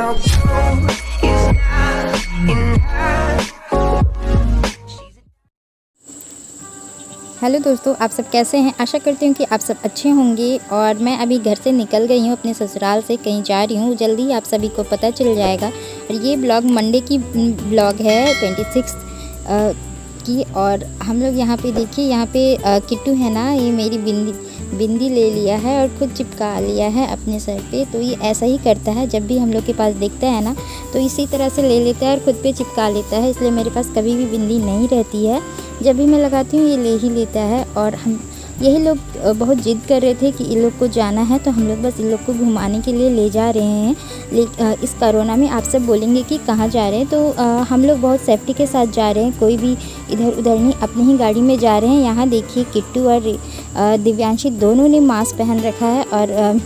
your blue is not enough. Hello दोस्तों, आप सब कैसे हैं। आशा करती हूँ कि आप सब अच्छे होंगे। और मैं अभी घर से निकल गई हूँ, अपने ससुराल से कहीं जा रही हूँ। जल्दी ही आप सभी को पता चल जाएगा। और ये ब्लॉग मंडे की ब्लॉग है 26 की। और हम लोग यहाँ पे देखिए, यहाँ पे किट्टू है ना, ये मेरी बिंदी ले लिया है और खुद चिपका लिया है अपने सर पे। तो ये ऐसा ही करता है, जब भी हम लोग के पास दिखता है ना तो इसी तरह से ले लेता है और ख़ुद पे चिपका लेता है। इसलिए मेरे पास कभी भी बिंदी नहीं रहती है, जब भी मैं लगाती हूँ ये ले ही लेता है। और हम यही लोग बहुत जिद कर रहे थे कि इन लोग को जाना है, तो हम लोग बस इन लोग को घुमाने के लिए ले जा रहे हैं। इस कोरोना में आप सब बोलेंगे कि कहाँ जा रहे हैं, तो हम लोग बहुत सेफ्टी के साथ जा रहे हैं। कोई भी इधर उधर नहीं, अपनी ही गाड़ी में जा रहे हैं। यहाँ देखिए, किट्टू और दिव्यांशी दोनों ने मास्क पहन रखा है। और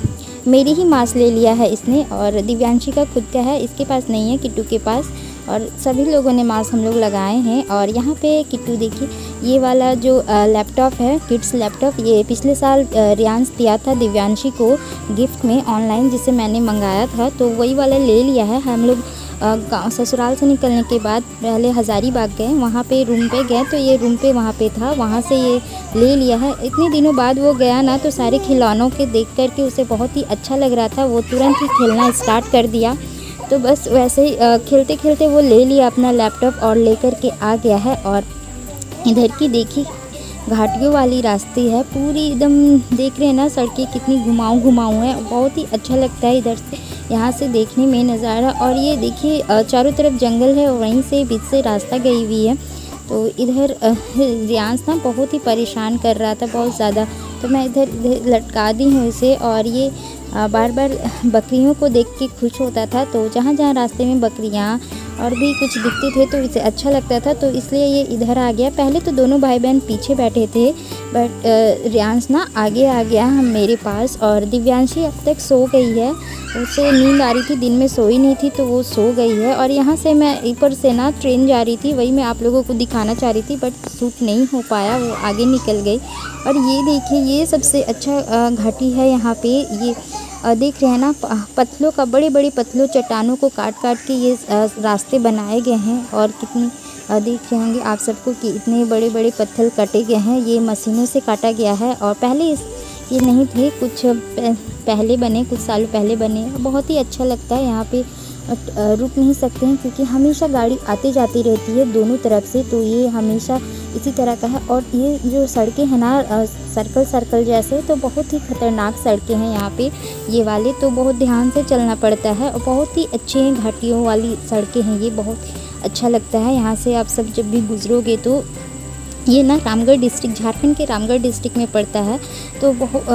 मेरी ही मास्क ले लिया है इसने, और दिव्यांशी का खुद का है, इसके पास नहीं है, किट्टू के पास। और सभी लोगों ने मास्क हम लोग लगाए हैं। और यहाँ पे किट्टू देखिए, ये वाला जो लैपटॉप है, किड्स लैपटॉप, ये पिछले साल रियांश दिया था दिव्यांशी को गिफ्ट में ऑनलाइन, जिसे मैंने मंगाया था। तो वही वाला ले लिया है। हम लोग गाँव ससुराल से निकलने के बाद पहले हज़ारीबाग गए, वहाँ पे रूम पे गए, तो ये रूम पे वहाँ पे था, वहाँ से ये ले लिया है। इतने दिनों बाद वो गया ना, तो सारे खिलौनों के देख कर के उसे बहुत ही अच्छा लग रहा था। वो तुरंत ही खेलना स्टार्ट कर दिया। तो बस वैसे ही खेलते खेलते वो ले लिया अपना लैपटॉप और लेकर के आ गया है। और इधर की देखिए, घाटियों वाली रास्ते है पूरी, एकदम देख रहे हैं ना, सड़कें कितनी घुमाऊँ है। बहुत ही अच्छा लगता है इधर से, यहाँ से देखने में नज़ारा। और ये देखिए, चारों तरफ जंगल है और वहीं से बीच से रास्ता गई हुई है। तो इधर रियांश ना बहुत ही परेशान कर रहा था, बहुत ज़्यादा। तो मैं इधर लटका दी हूँ इसे। और ये बार बार बकरियों को देख के खुश होता था। तो जहाँ जहाँ रास्ते में बकरियाँ और भी कुछ दिखते थे तो इसे अच्छा लगता था, तो इसलिए ये इधर आ गया। पहले तो दोनों भाई बहन पीछे बैठे थे, बट रियांश ना आगे आ गया हम मेरे पास। और दिव्यांशी अब तक सो गई है, उसे नींद आ रही थी, दिन में सोई नहीं थी, तो वो सो गई है। और यहाँ से मैं ऊपर से ना ट्रेन जा रही थी, वही मैं आप लोगों को दिखाना चाह रही थी, बट शूट नहीं हो पाया, वो आगे निकल गई। और ये देखिए, ये सबसे अच्छा घाटी है यहाँ पे। ये देख रहे हैं ना, पत्थलों का, बड़े बड़े पत्थलों, चट्टानों को काट काट के ये रास्ते बनाए गए हैं। और कितनी देख रहे होंगे आप सबको कि इतने बड़े बड़े पत्थर काटे गए हैं, ये मशीनों से काटा गया है। और पहले ये नहीं थे, कुछ पहले बने, कुछ सालों पहले बने। बहुत ही अच्छा लगता है यहाँ पे, रुक नहीं सकते हैं क्योंकि हमेशा गाड़ी आती जाती रहती है दोनों तरफ से, तो ये हमेशा इसी तरह का है। और ये जो सड़कें हैं ना, सर्कल सर्कल जैसे, तो बहुत ही ख़तरनाक सड़कें हैं यहाँ पे ये वाले, तो बहुत ध्यान से चलना पड़ता है। और बहुत ही अच्छे घाटियों वाली सड़कें हैं ये, बहुत अच्छा लगता है। यहाँ से आप सब जब भी गुजरोगे तो, ये ना रामगढ़ डिस्ट्रिक्ट, झारखंड के रामगढ़ डिस्ट्रिक्ट में पड़ता है। तो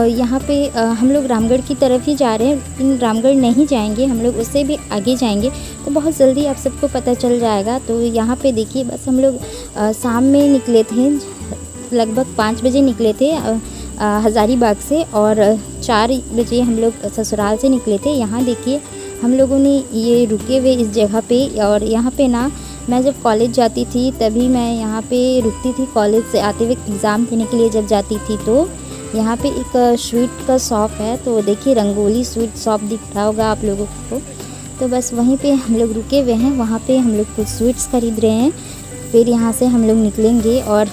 यहाँ पे हम लोग रामगढ़ की तरफ ही जा रहे हैं, लेकिन रामगढ़ नहीं जाएंगे हम लोग, उससे भी आगे जाएंगे। तो बहुत जल्दी आप सबको पता चल जाएगा। तो यहाँ पे देखिए, बस हम लोग शाम में निकले थे, लगभग 5 बजे निकले थे हज़ारीबाग से, और 4 बजे हम लोग ससुराल से निकले थे। यहाँ देखिए, हम लोगों ने ये रुके हुए इस जगह पे। और यहाँ पे ना, मैं जब कॉलेज जाती थी तभी मैं यहाँ पे रुकती थी, कॉलेज से आते हुए एग्ज़ाम देने के लिए जब जाती थी। तो यहाँ पे एक स्वीट का शॉप है, तो देखिए रंगोली स्वीट शॉप दिख रहा होगा आप लोगों को। तो बस वहीं पे हम लोग रुके हुए हैं, वहाँ पे हम लोग कुछ स्वीट्स खरीद रहे हैं। फिर यहाँ से हम लोग निकलेंगे। और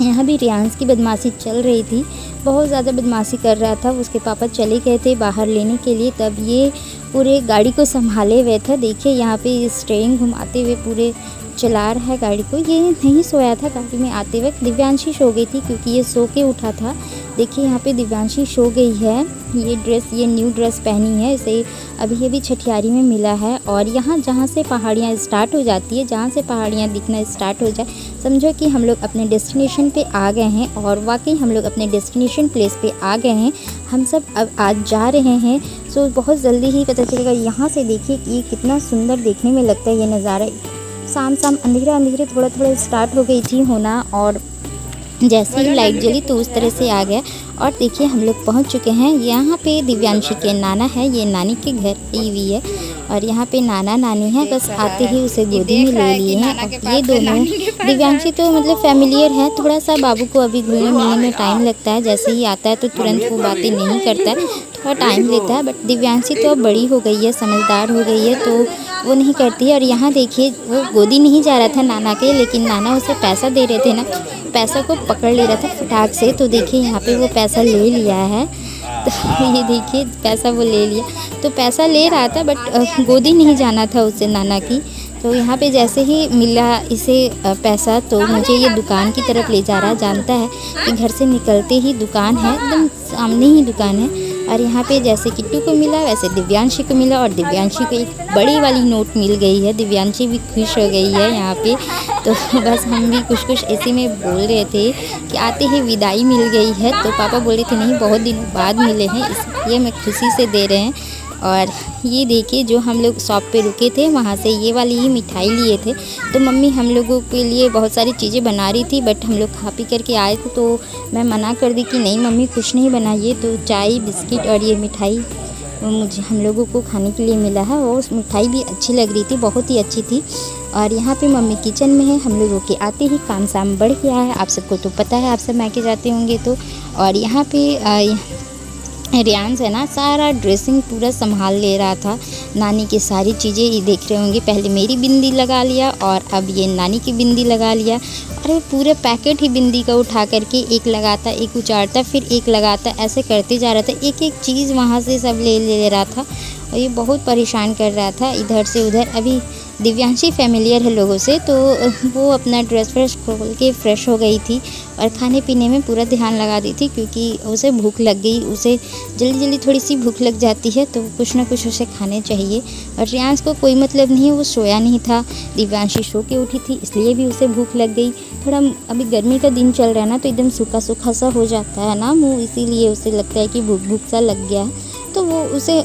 यहाँ भी रियांश की बदमाशी चल रही थी, बहुत ज़्यादा बदमाशी कर रहा था। उसके पापा चले गए थे बाहर लेने के लिए, तब ये पूरे गाड़ी को संभाले हुए था। देखिए यहाँ पे स्टीयरिंग घुमाते हुए पूरे चला रहा है गाड़ी को। ये नहीं सोया था गाड़ी में आते वक्त, दिव्यांशी सो गई थी क्योंकि ये सो के उठा था। देखिए यहाँ पे दिव्यांशी सो गई है। ये ड्रेस, ये न्यू ड्रेस पहनी है, इसे अभी छठियारी में मिला है। और यहाँ जहाँ से पहाड़ियाँ स्टार्ट हो जाती है, जहाँ से पहाड़ियाँ दिखना स्टार्ट हो जाए, समझो कि हम लोग अपने डेस्टिनेशन पे आ गए हैं। और वाकई हम लोग अपने डेस्टिनेशन प्लेस पे आ गए हैं। हम सब अब आज जा रहे हैं, सो बहुत जल्दी ही पता चलेगा। यहाँ से देखिए कि ये कितना सुंदर देखने में लगता है ये नज़ारा। शाम अंधेरे थोड़ा थोड़ा स्टार्ट हो गई थी होना, और जैसे ही लाइट जली तो उस तरह से आ गया। और देखिए हम लोग पहुंच चुके हैं। यहाँ पे दिव्यांशी के नाना है, ये नानी के घर आई हुई है। और यहाँ पे नाना नानी है, बस आते ही उसे गोदी में ले लिए हैं। और ये दोनों, दिव्यांशी तो मतलब फैमिलियर है, थोड़ा सा बाबू को अभी घुलने मिलने में टाइम लगता है। जैसे ही आता है तो तुरंत वो बातें नहीं करता है, थोड़ा टाइम लेता है, बट दिव्यांशी तो अब बड़ी हो गई है, समझदार हो गई है, तो वो नहीं करती है। और यहाँ देखिए वो गोदी नहीं जा रहा था नाना के, लेकिन नाना उसे पैसा दे रहे थे ना, पैसा को पकड़ ले रहा था फटाक से। तो देखिए यहाँ पे वो पैसा ले लिया है, तो ये देखिए पैसा वो ले लिया, तो पैसा ले रहा था बट गोदी नहीं जाना था उसे नाना की। तो यहाँ पे जैसे ही मिला इसे पैसा, तो मुझे ये दुकान की तरफ ले जा रहा है। जानता है कि घर से निकलते ही दुकान है, एकदम सामने ही दुकान है। और यहाँ पे जैसे किट्टू को मिला वैसे दिव्यांशी को मिला, और दिव्यांशी को एक बड़ी वाली नोट मिल गई है। दिव्यांशी भी खुश हो गई है यहाँ पे। तो बस हम भी कुछ ऐसे में बोल रहे थे कि आते ही विदाई मिल गई है। तो पापा बोले थे नहीं, बहुत दिनों बाद मिले हैं, इसलिए मैं खुशी से दे रहे हैं। और ये देखिए जो हम लोग शॉप पे रुके थे वहाँ से ये वाली ही मिठाई लिए थे। तो मम्मी हम लोगों के लिए बहुत सारी चीज़ें बना रही थी, बट हम लोग खा पी करके आए थे, तो मैं मना कर दी कि नहीं मम्मी कुछ नहीं बनाइए। तो चाय बिस्किट और ये मिठाई मुझे हम लोगों को खाने के लिए मिला है। और उस मिठाई भी अच्छी लग रही थी, बहुत ही अच्छी थी। और यहाँ पे मम्मी किचन में है, हम लोगों के आते ही काम साम बढ़ गया है। आप सबको तो पता है, आप सब मायके जाते होंगे तो। और यहाँ पे रियांश है ना, सारा ड्रेसिंग पूरा संभाल ले रहा था। नानी की सारी चीज़ें ये देख रहे होंगे, पहले मेरी बिंदी लगा लिया और अब ये नानी की बिंदी लगा लिया। अरे पूरे पैकेट ही बिंदी का उठा करके एक लगाता, एक उचारता, फिर एक लगाता, ऐसे करते जा रहा था। एक एक चीज़ वहाँ से सब ले रहा था और ये बहुत परेशान कर रहा था इधर से उधर। अभी दिव्यांशी फैमिलियर है लोगों से, तो वो अपना ड्रेस फ्रेश खोल के फ्रेश हो गई थी और खाने पीने में पूरा ध्यान लगा दी थी, क्योंकि उसे भूख लग गई। उसे जल्दी जल्दी थोड़ी सी भूख लग जाती है, तो कुछ ना कुछ उसे खाने चाहिए। और रियांश को कोई मतलब नहीं है, वो सोया नहीं था। दिव्यांशी सो के उठी थी, इसलिए भी उसे भूख लग गई। थोड़ा अभी गर्मी का दिन चल रहा है ना, तो एकदम सूखा सूखा सा हो जाता है ना मुँह, इसीलिए उसे लगता है कि भूख सा लग गया है। तो वो उसे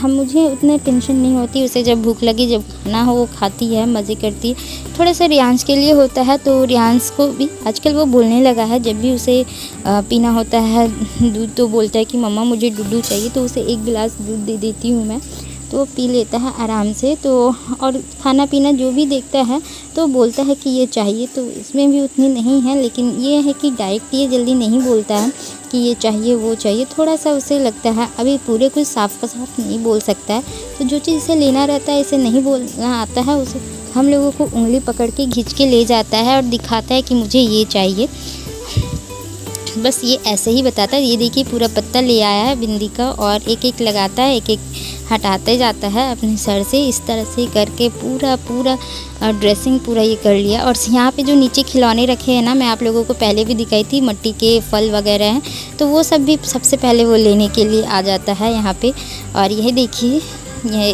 मुझे उतने टेंशन नहीं होती। उसे जब भूख लगी, जब खाना हो वो खाती है, मज़े करती है। थोड़ा सा रियांश के लिए होता है, तो रियांश को भी आजकल वो बोलने लगा है। जब भी उसे पीना होता है दूध, तो बोलता है कि मम्मा मुझे दूध चाहिए, तो उसे एक गिलास दूध दे देती हूँ मैं, तो वो पी लेता है आराम से। तो और खाना पीना जो भी देखता है तो बोलता है कि ये चाहिए, तो इसमें भी उतनी नहीं है। लेकिन ये है कि डायरेक्ट ये जल्दी नहीं बोलता है कि ये चाहिए वो चाहिए। थोड़ा सा उसे लगता है अभी पूरे कुछ साफ नहीं बोल सकता है, तो जो चीज़ इसे लेना रहता है, इसे नहीं बोलना आता है, उसे हम लोगों को उंगली पकड़ के खींच के ले जाता है और दिखाता है कि मुझे ये चाहिए। बस ये ऐसे ही बताता है। ये देखिए पूरा पत्ता ले आया है बिंदी का, और एक एक लगाता है, एक एक हटाते जाता है अपने सर से। इस तरह से करके पूरा ड्रेसिंग पूरा ये कर लिया। और यहाँ पे जो नीचे खिलौने रखे हैं ना, मैं आप लोगों को पहले भी दिखाई थी, मिट्टी के फल वगैरह हैं, तो वो सब भी सबसे पहले वो लेने के लिए आ जाता है यहाँ पे। और यह देखिए ये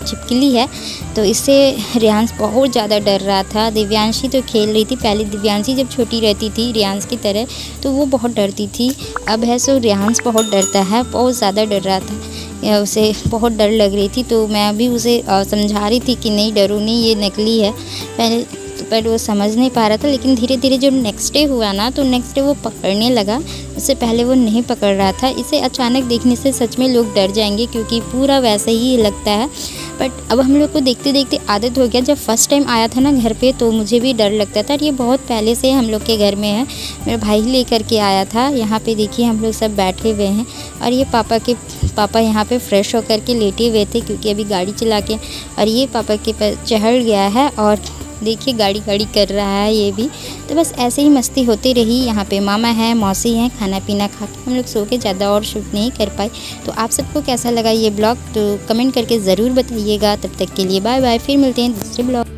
छिपकली है, तो इससे रियांश बहुत ज़्यादा डर रहा था। दिव्यांशी तो खेल रही थी। पहले दिव्यांशी जब छोटी रहती थी रियांश की तरह, तो वो बहुत डरती थी। अब है सो रियांश बहुत डरता है, बहुत ज़्यादा डर रहा था, उसे बहुत डर लग रही थी। तो मैं अभी उसे समझा रही थी कि नहीं डरो नहीं, ये नकली है। पहले पर वो समझ नहीं पा रहा था, लेकिन धीरे धीरे जब नेक्स्ट डे हुआ ना, तो नेक्स्ट डे वो पकड़ने लगा। उससे पहले वो नहीं पकड़ रहा था। इसे अचानक देखने से सच में लोग डर जाएंगे, क्योंकि पूरा वैसे ही लगता है। बट अब हम लोग को देखते देखते आदत हो गया। जब फर्स्ट टाइम आया था ना घर पे, तो मुझे भी डर लगता था। और ये बहुत पहले से हम लोग के घर में है, मेरा भाई लेकर के आया था। यहाँ पे देखिए हम लोग सब बैठे हुए हैं, और ये पापा यहाँ पे फ्रेश होकर के लेटे हुए थे, क्योंकि अभी गाड़ी चला के, और ये पापा के पर चढ़ गया है और देखिए गाड़ी कर रहा है ये भी। तो बस ऐसे ही मस्ती होती रही। यहाँ पे मामा है, मौसी हैं, खाना पीना खा के हम लोग सो के, ज़्यादा और शूट नहीं कर पाए। तो आप सबको कैसा लगा ये ब्लॉग, तो कमेंट करके ज़रूर बताइएगा। तब तक के लिए बाय बाय, फिर मिलते हैं दूसरे ब्लॉग।